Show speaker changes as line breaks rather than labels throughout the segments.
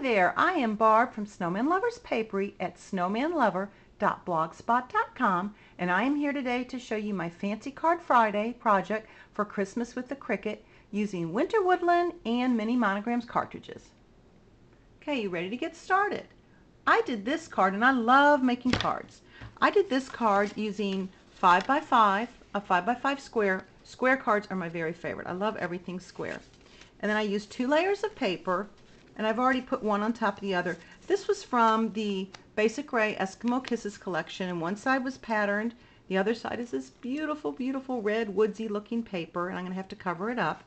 there, I am Barb from Snowman Lovers Papery at snowmanlover.blogspot.com, and I am here today to show you my Fancy Card Friday project for Christmas with the Cricut using Winter Woodland and Mini Monograms cartridges. Okay, you ready to get started? I did this card, and I love making cards. I did this card using 5x5, a 5x5 square. Square cards are my very favorite. I love everything square. And then I used 2 layers of paper, and I've already put one on top of the other. This was from the Basic Gray Eskimo Kisses collection, and one side was patterned. The other side is this beautiful, beautiful red woodsy looking paper, and I'm going to have to cover it up.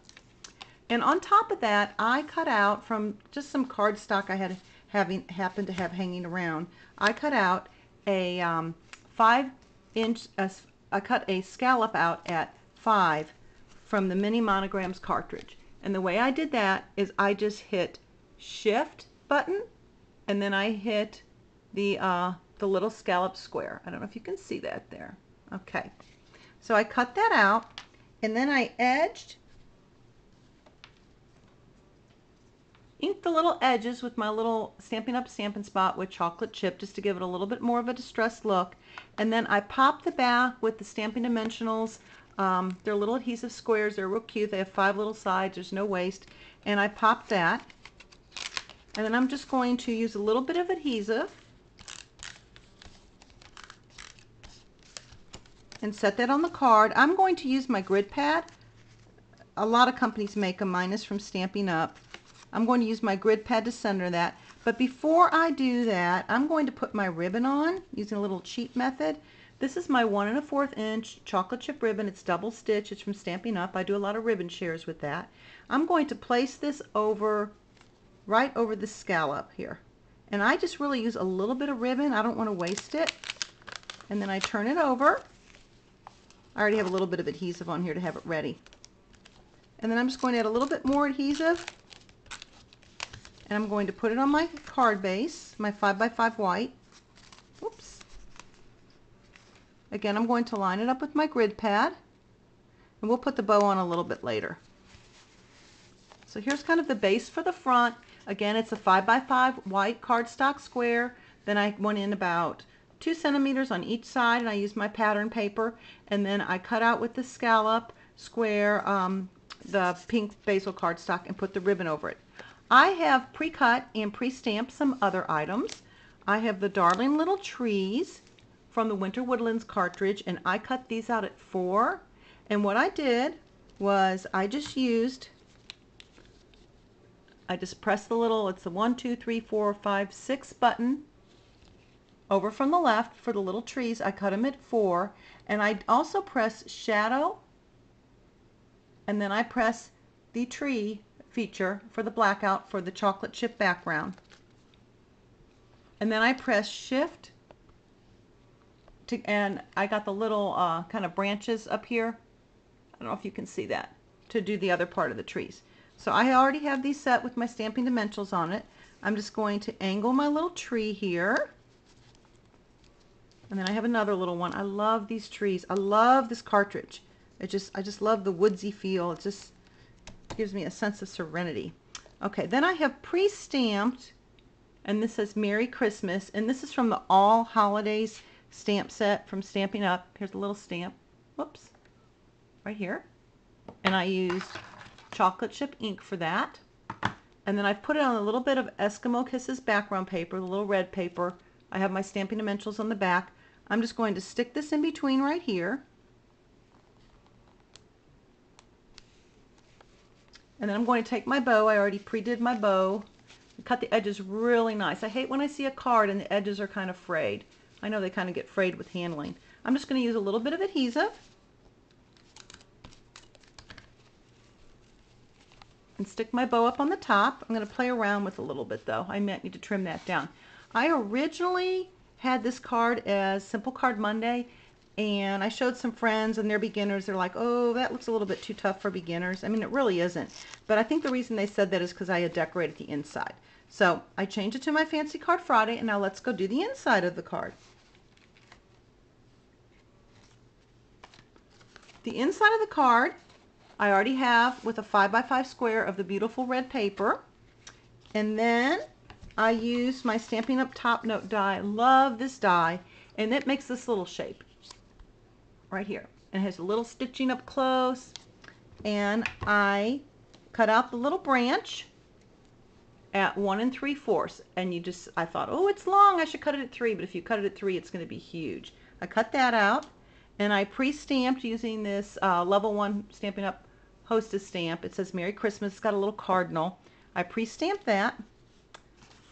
And on top of that, I cut out from just some cardstock I happened to have hanging around. I cut out a 5-inch. I cut a scallop out at 5 from the Mini Monograms cartridge. And the way I did that is I just hit Shift button, and then I hit the little scallop square. I don't know if you can see that there. Okay, so I cut that out, and then I inked the little edges with my little Stampin' Up! Stampin' Spot with chocolate chip just to give it a little bit more of a distressed look. And then I popped the back with the Stampin' Dimensionals. They're little adhesive squares. They're real cute. They have 5 little sides. There's no waste. And I popped that. And then I'm just going to use a little bit of adhesive and set that on the card. I'm going to use my grid pad. A lot of companies make them. Mine is from Stampin' Up! I'm going to use my grid pad to center that. But before I do that, I'm going to put my ribbon on using a little cheat method. This is my 1 1/4 inch chocolate chip ribbon. It's double stitch. It's from Stampin' Up! I do a lot of ribbon shares with that. I'm going to place this right over the scallop here. And I just really use a little bit of ribbon. I don't want to waste it. And then I turn it over. I already have a little bit of adhesive on here to have it ready. And then I'm just going to add a little bit more adhesive. And I'm going to put it on my card base, my 5x5 white. Oops. Again, I'm going to line it up with my grid pad. And we'll put the bow on a little bit later. So here's kind of the base for the front. Again, it's a 5x5 white cardstock square. Then I went in about 2 centimeters on each side, and I used my pattern paper. And then I cut out with the scallop square the pink basil cardstock and put the ribbon over it. I have pre-cut and pre-stamped some other items. I have the Darling Little Trees from the Winter Woodlands cartridge, and I cut these out at 4. And what I did was I just pressed the little, it's the 1, 2, 3, 4, 5, 6 button over from the left for the little trees. I cut them at 4, and I also press shadow, and then I press the tree feature for the blackout for the chocolate chip background. And then I press shift and I got the little kind of branches up here. I don't know if you can see that, to do the other part of the trees. So I already have these set with my Stampin' Dimensionals on it. I'm just going to angle my little tree here. And then I have another little one. I love these trees. I love this cartridge. I just love the woodsy feel. It just gives me a sense of serenity. Okay, then I have pre-stamped, and this says Merry Christmas, and this is from the All Holidays stamp set from Stampin' Up! Here's a little stamp. Whoops. Right here. And I used chocolate chip ink for that. And then I've put it on a little bit of Eskimo Kisses background paper, the little red paper. I have my Stampin' Dimensionals on the back. I'm just going to stick this in between right here. And then I'm going to take my bow. I already pre-did my bow. Cut the edges really nice. I hate when I see a card and the edges are kind of frayed. I know they kind of get frayed with handling. I'm just going to use a little bit of adhesive and stick my bow up on the top. I'm going to play around with a little bit though. I might need to trim that down. I originally had this card as Simple Card Monday, and I showed some friends and they're beginners. They're like, oh, that looks a little bit too tough for beginners. I mean, it really isn't. But I think the reason they said that is because I had decorated the inside. So I changed it to my Fancy Card Friday, and now let's go do the inside of the card. The inside of the card I already have with a 5x5 square of the beautiful red paper. And then I used my Stampin' Up! Top Note die. I love this die, and it makes this little shape right here. And it has a little stitching up close, and I cut out the little branch at 1 3/4, and I thought, oh, it's long, I should cut it at 3, but if you cut it at 3, it's going to be huge. I cut that out, and I pre-stamped using this level 1 Stampin' Up! Hostess stamp. It says Merry Christmas. It's got a little cardinal. I pre-stamped that.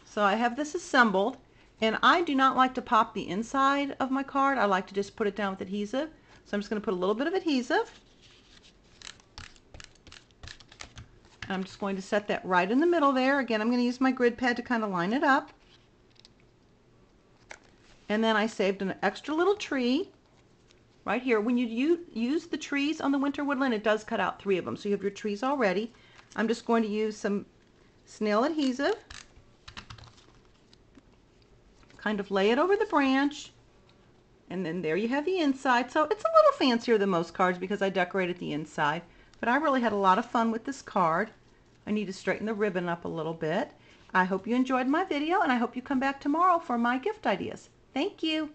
So I have this assembled, and I do not like to pop the inside of my card. I like to just put it down with adhesive. So I'm just going to put a little bit of adhesive. I'm just going to set that right in the middle there. Again, I'm going to use my grid pad to kind of line it up. And then I saved an extra little tree right here. When you use the trees on the winter woodland, it does cut out 3 of them. So you have your trees already. I'm just going to use some snail adhesive. Kind of lay it over the branch. And then there you have the inside. So it's a little fancier than most cards because I decorated the inside. But I really had a lot of fun with this card. I need to straighten the ribbon up a little bit. I hope you enjoyed my video, and I hope you come back tomorrow for my gift ideas. Thank you.